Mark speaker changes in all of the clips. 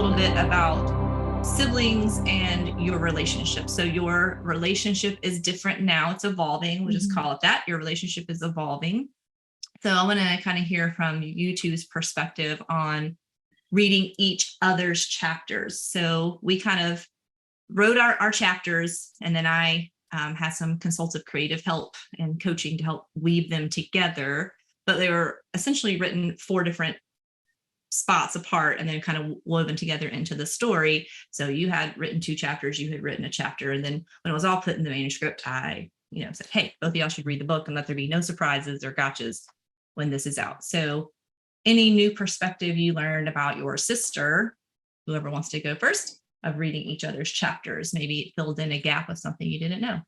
Speaker 1: little bit about siblings and your relationship. So your relationship is different now. It's evolving. We'll just call it that. Your relationship is evolving. So I want to kind of hear from you two's perspective on reading each other's chapters. So we kind of wrote our chapters, and then I had some consultative creative help and coaching to help weave them together. But they were essentially written 4 different spots apart and then kind of woven together into the story. So you had written 2 chapters, you had written a chapter, and then when it was all put in the manuscript, I said, hey, both of y'all should read the book and let there be no surprises or gotchas when this is out. So any new perspective you learned about your sister, whoever wants to go first, of reading each other's chapters, maybe it filled in a gap of something you didn't know.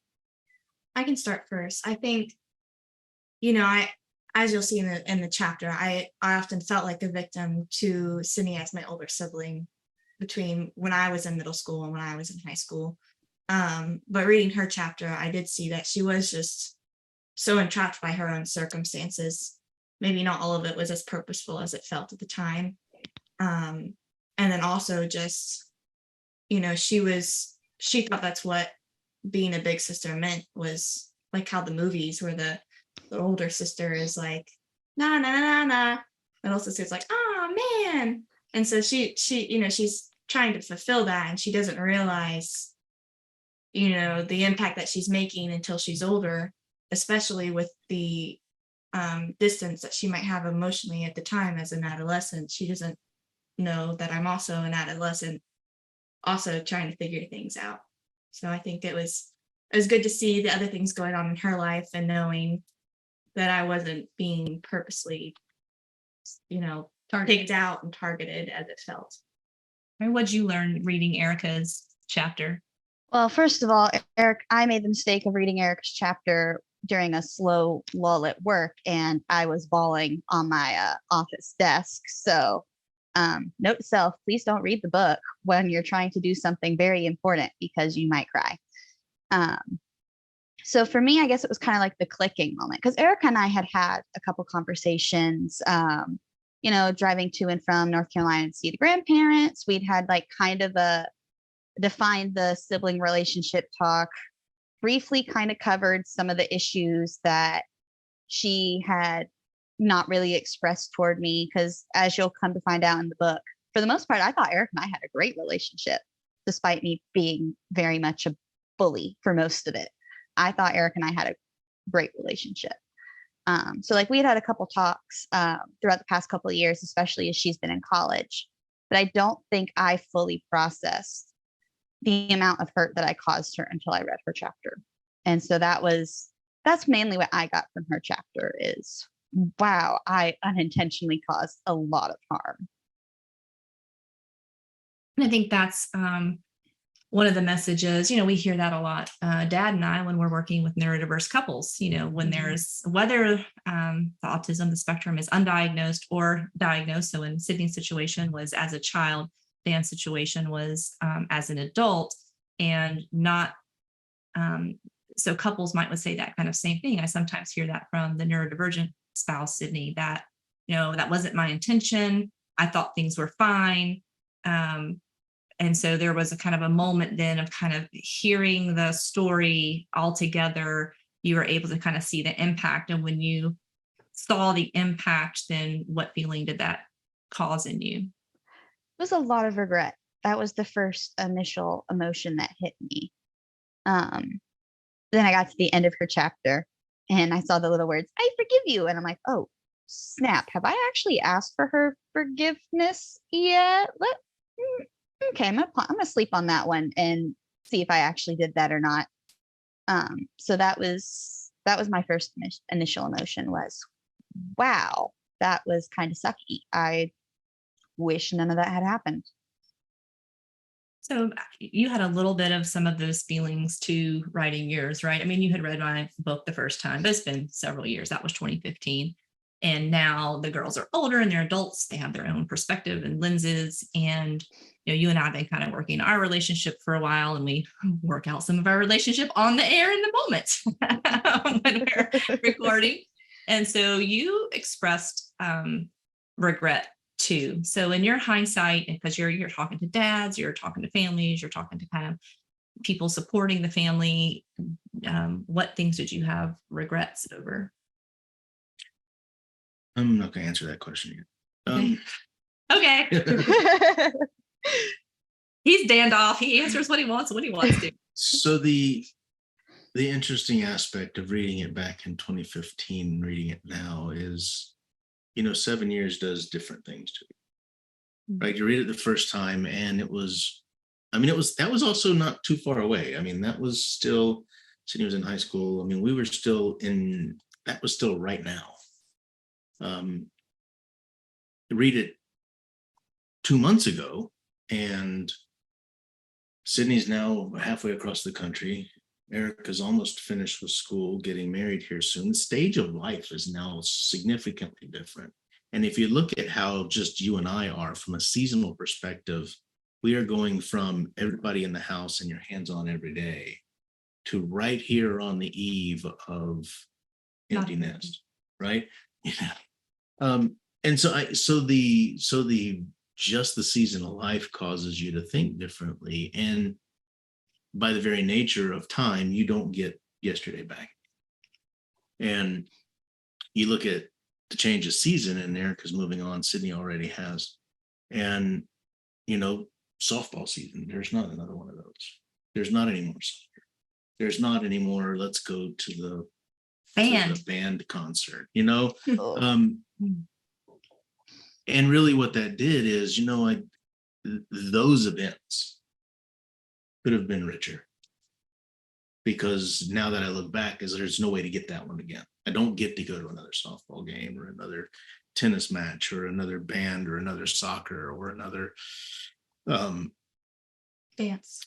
Speaker 2: I can start first. I think, as you'll see in the chapter, I often felt like a victim to Sydney as my older sibling between when I was in middle school and when I was in high school. But reading her chapter, I did see that she was just so entrapped by her own circumstances. Maybe not all of it was as purposeful as it felt at the time. And then also just, she thought that's what being a big sister meant, was like how the movies where the older sister is like, nah, nah, nah, nah, nah. Middle sister's like, oh man. And so she's trying to fulfill that, and she doesn't realize, the impact that she's making until she's older, especially with the distance that she might have emotionally at the time as an adolescent. She doesn't know that I'm also an adolescent, also trying to figure things out. So I think it was good to see the other things going on in her life and knowing that I wasn't being purposely, picked out and targeted as it felt.
Speaker 1: And what'd you learn reading Erica's chapter?
Speaker 3: Well, first of all, I made the mistake of reading Erica's chapter during a slow lull at work, and I was bawling on my office desk. So note to self, please don't read the book when you're trying to do something very important, because you might cry. So for me, I guess it was kind of like the clicking moment, because Erica and I had a couple conversations, driving to and from North Carolina to see the grandparents. We'd had like kind of defined the sibling relationship talk, briefly kind of covered some of the issues that she had not really expressed toward me, because as you'll come to find out in the book, for the most part, I thought Eric and I had a great relationship, despite me being very much a bully for most of it. I thought Eric and I had a great relationship. So like we had a couple talks throughout the past couple of years, especially as she's been in college, but I don't think I fully processed the amount of hurt that I caused her until I read her chapter. And so that's mainly what I got from her chapter is, wow, I unintentionally caused a lot of harm.
Speaker 1: And I think that's one of the messages, we hear that a lot. Dad and I, when we're working with neurodiverse couples, when there's whether the autism, the spectrum is undiagnosed or diagnosed. So in Sydney's situation was as a child, Dan's situation was as an adult, and not, so couples would say that kind of same thing. I sometimes hear that from the neurodivergent spouse, Sydney, that, that wasn't my intention. I thought things were fine. And so there was a kind of a moment then of kind of hearing the story all together. You were able to kind of see the impact. And when you saw the impact, then what feeling did that cause in you?
Speaker 3: It was a lot of regret. That was the first initial emotion that hit me. Then I got to the end of her chapter and I saw the little words, I forgive you. And I'm like, oh, snap. Have I actually asked for her forgiveness yet? Okay, I'm gonna sleep on that one and see if I actually did that or not. So that was my first initial emotion was, wow, that was kind of sucky. I wish none of that had happened.
Speaker 1: So you had a little bit of some of those feelings to writing yours, right? I mean, you had read my book the first time, but it's been several years. That was 2015. And now the girls are older and they're adults. They have their own perspective and lenses. And, you and I have been kind of working our relationship for a while, and we work out some of our relationship on the air in the moment when we're recording. And so you expressed regret too. So in your hindsight, because you're talking to dads, you're talking to families, you're talking to kind of people supporting the family, what things did you have regrets over?
Speaker 4: I'm not going to answer that question yet.
Speaker 1: Okay. He's Dandoff. He answers what he wants when he wants to.
Speaker 4: So the interesting aspect of reading it back in 2015 and reading it now is, 7 years does different things to you, right? You read it the first time and that was also not too far away. I mean, that was still, Sydney was in high school. I mean, we were still that was still right now. Read it 2 months ago and Sydney's now halfway across the country. Erica's almost finished with school, getting married here soon. The stage of life is now significantly different. And if you look at how just you and I are from a seasonal perspective, we are going from everybody in the house and your hands-on every day to right here on the eve of empty nest, right? Yeah. And so the just the season of life causes you to think differently. And by the very nature of time, you don't get yesterday back. And you look at the change of season and Erica's moving on, Sydney already has. And, softball season, there's not another one of those. There's not any more soccer. There's not any more, let's go to the band concert, and really what that did is, those events could have been richer, because now that I look back, there's no way to get that one again. I don't get to go to another softball game or another tennis match or another band or another soccer or another
Speaker 2: Dance.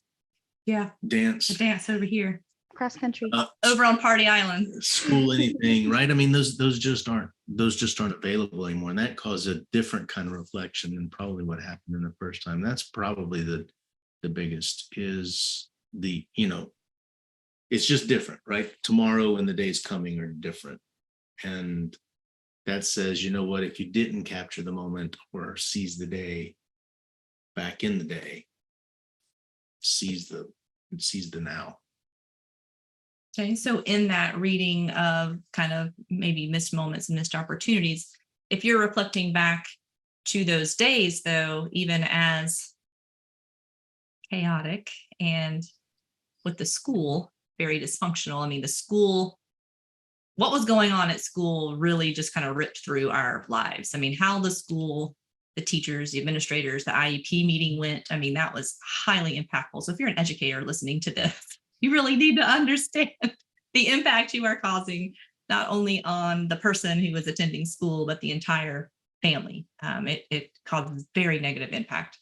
Speaker 1: Yeah.
Speaker 4: dance.
Speaker 1: The dance over here.
Speaker 3: Cross country.
Speaker 1: Over on Party Island.
Speaker 4: School, anything, right? I mean, those just aren't available anymore. And that caused a different kind of reflection than probably what happened in the first time. That's probably the biggest is it's just different, right? Tomorrow and the days coming are different. And that says, what, if you didn't capture the moment or seize the day back in the day, seize the now.
Speaker 1: Okay, so in that reading of kind of maybe missed moments and missed opportunities, if you're reflecting back to those days, though, even as chaotic and with the school very dysfunctional, I mean, the school, what was going on at school really just kind of ripped through our lives. I mean, how the school, the teachers, the administrators, the IEP meeting went, I mean, that was highly impactful. So if you're an educator listening to this, you really need to understand the impact you are causing, not only on the person who was attending school, but the entire family. It causes very negative impact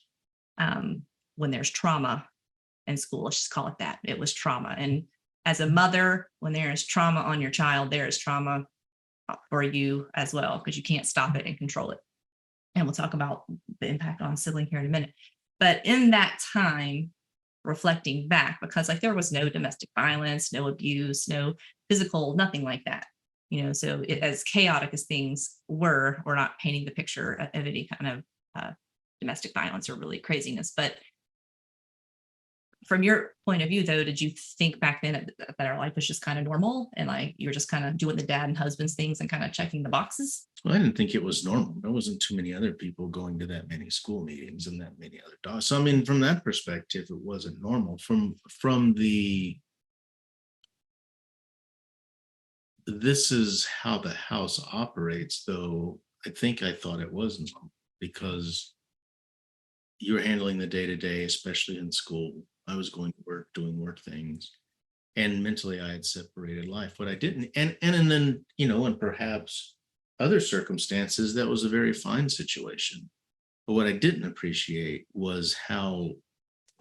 Speaker 1: when there's trauma in school. Let's just call it that. It was trauma. And as a mother, when there is trauma on your child, there is trauma for you as well, because you can't stop it and control it. And we'll talk about the impact on sibling here in a minute. But in that time, reflecting back, because there was no domestic violence, no abuse, no physical, nothing like that. So as chaotic as things were, we're not painting the picture of any kind of domestic violence or really craziness. But from your point of view, though, did you think back then that our life was just kind of normal and you were just kind of doing the dad and husband's things and kind of checking the boxes?
Speaker 4: Well, I didn't think it was normal. There wasn't too many other people going to that many school meetings and that many other dogs. So, I mean, from that perspective, it wasn't normal. This is how the house operates, though. I thought it was normal because you're handling the day-to-day, especially in school. I was going to work, doing work things, and mentally I had separated life. What I didn't, and then, and perhaps other circumstances, that was a very fine situation. But what I didn't appreciate was how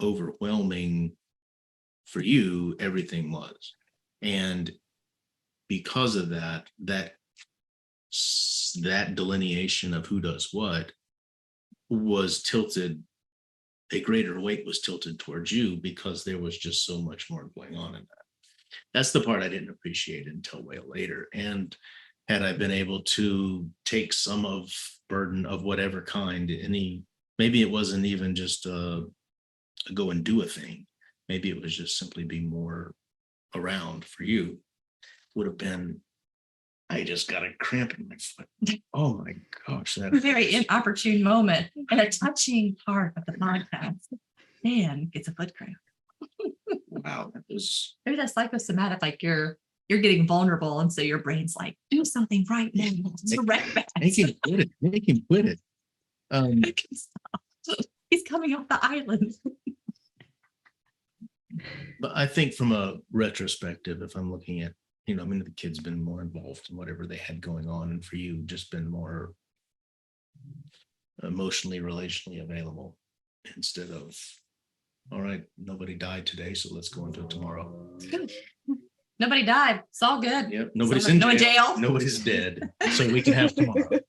Speaker 4: overwhelming for you everything was. And because of that delineation of who does what was tilted, a greater weight was tilted towards you because there was just so much more going on in that. That's the part I didn't appreciate until way later. And had I been able to take some of burden of whatever kind, maybe it wasn't even just a go and do a thing. Maybe it was just simply be more around for you, would have been, I just got a cramp in my foot. Oh my gosh.
Speaker 1: A very inopportune moment and a touching part of the podcast. Dan gets a foot cramp.
Speaker 4: Wow, that was
Speaker 1: Maybe that's psychosomatic, like you're getting vulnerable, and so your brain's like, do something right now. Direct that.
Speaker 4: make him quit it. Make him quit it.
Speaker 1: Make him stop. He's coming off the island.
Speaker 4: But I think from a retrospective, if I'm looking at, I mean, the kid's been more involved in whatever they had going on, and for you, just been more emotionally, relationally available instead of, all right, nobody died today, so let's go into it tomorrow.
Speaker 1: Nobody died. It's all good.
Speaker 4: Yep, nobody's
Speaker 1: So,
Speaker 4: in
Speaker 1: no
Speaker 4: jail.
Speaker 1: jail.
Speaker 4: Nobody's dead, so we can have tomorrow.